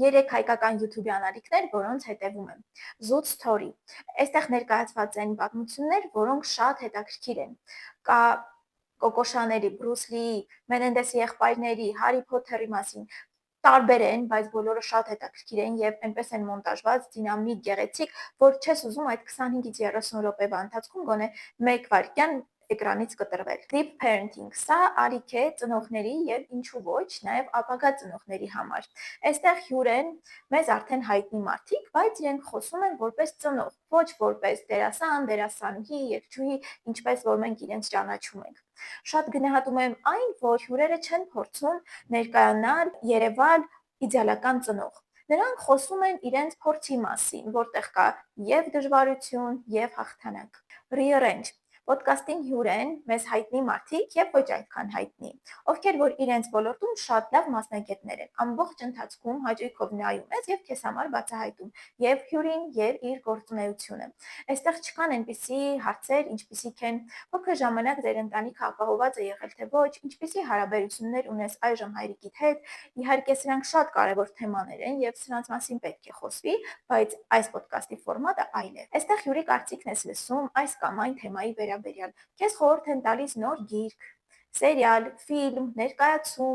3 հայկական YouTube անալիքներ, որոնց հետևում եմ։ Zoot Story։ Այստեղ ներկայացված են պատմություններ, որոնք շատ հետաքրքիր են։ Կա Կոկո Շանելի, Բրուս Լիի, Մենենդեսի եղբայրների, Հարի Փոթերի մասին տարբեր են, բայց բոլորը շատ հետաքրքիր են եւ այնպես են մոնտաժված, դինամիկ, գեղեցիկ, որ չես ուզում այդ 25-ից 30 րոպեվա ընթացքում գոնե 1 վայրկյան էկրանից կտրվել։ Deep Parenting, սա ալիք է ծնողների եւ ինչու ոչ, նաեւ ապագա ծնողների համար։ Այստեղ հյուր են մեզ արդեն հայտնի մարդիկ, բայց իրենք խոսում են որպես ծնող, ոչ որպես դերասան, դերասանուհի, երգչուհի, ինչպես որ մենք իրենց ճանաչում ենք։ Շատ գնահատում եմ այն, որ հյուրերը չեն փորձում ներկայանալ, երևալ իդեալական ծնող։ Նրանք խոսում են իրենց փորձի մասին, որտեղ կա եւ դժվարություն, եւ հաղթանակ։ Rearrange Պոդկասթին հյուր են մեզ հայտնի մարդիկ եւ ոչ այդքան հայտնի, ովքեր որ իրենց ոլորտում շատ լավ մասնագետներ են։ Ամբողջ ընթացքում հաճույքով նայում ես եւ քեզ համար բացահայտում եւ հյուրին եւ իր գործունեությունը։ Այստեղ չկան այնպիսի հարցեր, ինչպիսիք են փոքր ժամանակ ձեր ընտանիքը ապահոված է եղել թե ոչ, ինչպիսի հարաբերություններ ունես այժմ հայրիկիդ հետ։ Իհարկե սրանք շատ կարևոր թեմաներ են եւ սրանց մասին պետք է խոսվի, բայց այս ոդկասթի ֆորմատը այլ է։ Այստեղ հյուրի կարծիքն ես լսում այս կամ այն թեմայի վերաբերյալ։ Քեզ խորհուրդ են տալիս նոր գիրք, սերիալ, ֆիլմ, ներկայացում,